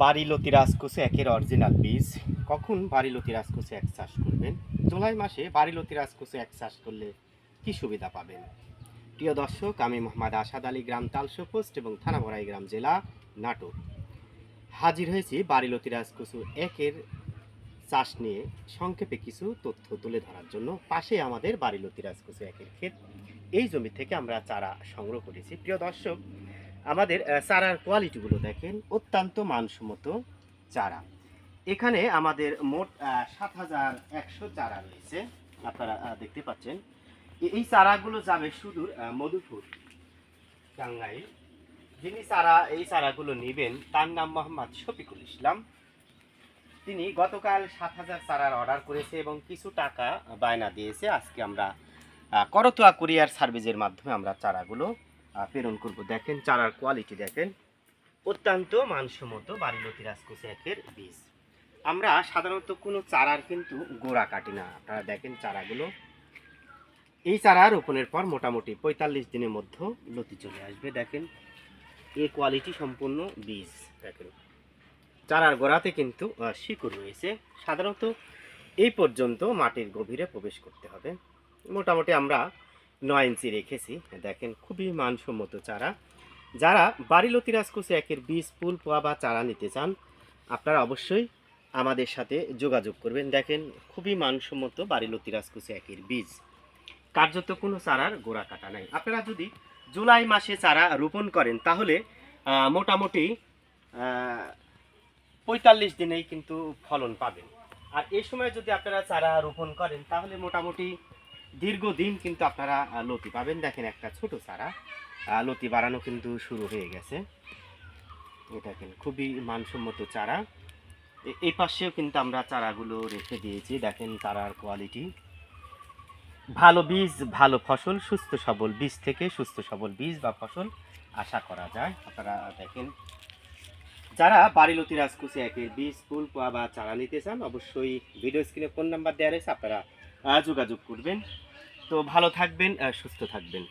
বাড়িলতি রাজকচু একের অরিজিনাল বীজ। কখন বাড়িলতি রাজকচু এক চাষ করবেন? জুলাই মাসে বাড়িলতি রাজকচু এক চাষ করলে কি সুবিধা পাবেন? প্রিয় দর্শক, আমি মোহাম্মদ আসাদ আলী, গ্রাম তালশো পোস্ট এবং থানা বড়াইগ্রাম, জেলা নাটোর। হাজির হয়েছি বাড়িলতি রাজকচু একের চাষ নিয়ে সংক্ষেপে কিছু তথ্য তুলে ধরার জন্য। পাশে আমাদের বাড়িলতি রাজকচু একের ক্ষেত। এই জমি থেকে আমরা চারা সংগ্রহ করেছি। প্রিয় দর্শক, আমাদের চারার কোয়ালিটিগুলো দেখেন, অত্যন্ত মানসম্মত চারা। এখানে আমাদের মোট ৭,১০০ চারা রয়েছে, আপনারা দেখতে পাচ্ছেন। এই চারাগুলো যাবে সুদূর মধুপুর, টাঙ্গাইল। যিনি এই চারাগুলো নেবেন তার নাম মোহাম্মদ শফিকুল ইসলাম। তিনি গতকাল ৭,০০০ চারার অর্ডার করেছে এবং কিছু টাকা বায়না দিয়েছে। আজকে আমরা করতোয়া কুরিয়ার সার্ভিসের মাধ্যমে আমরা চারাগুলো প্রেরণ করব। দেখেন চারার কোয়ালিটি দেখেন, অত্যন্ত মানসম্মত বাড়িলতি রাজকচু একের বীজ। আমরা সাধারণত কোনো চারার কিন্তু গোড়া কাটি না। আপনারা দেখেন চারাগুলো, এই চারা রোপণের পর মোটামুটি ৪৫ দিনের মধ্যে লতি চলে আসবে। দেখেন এই কোয়ালিটি সম্পূর্ণ বীজ। দেখেন চারার গোড়াতে কিন্তু শিকড় রয়েছে। সাধারণত এই পর্যন্ত মাটির গভীরে প্রবেশ করতে হবে। মোটামুটি আমরা ৯ ইঞ্চি রেখেছি। দেখেন খুবই মানসম্মত চারা। যারা বাড়িলতি রাজকচু একের বীজ, ফুল, পোয়া বা চারা নিতে চান, আপনারা অবশ্যই আমাদের সাথে যোগাযোগ করবেন। দেখেন খুবই মানসম্মত বাড়িলতি রাজকচু একের বীজ। কার্যত কোনো চারার গোড়া কাটা নাই। আপনারা যদি জুলাই মাসে চারা রোপণ করেন তাহলে মোটামুটি ৪৫ দিনেই কিন্তু ফলন পাবেন। আর এই সময় যদি আপনারা চারা রোপণ করেন তাহলে মোটামুটি দীর্ঘদিন কিন্তু আপনারা লতি পাবেন। দেখেন একটা ছোট চারা, লতি বাড়ানো কিন্তু শুরু হয়ে গেছে। দেখেন খুবই মানসম্মত চারা। এই পাশেও কিন্তু আমরা চারাগুলো রেখে দিয়েছি। দেখেন চারার কোয়ালিটি ভালো, বীজ ভালো ফসল, সুস্থ সবল বীজ থেকে সুস্থ সবল বীজ বা ফসল আশা করা যায়। আপনারা দেখেন, যারা বাড়িলতি রাজকচু একের বীজ, ফুল, পোয়া বা চারা নিতে চান অবশ্যই ভিডিও স্ক্রিনে ফোন নাম্বার দেওয়া রয়েছে, আপনারা যোগাযোগ করবেন। তো ভালো থাকবেন, সুস্থ থাকবেন।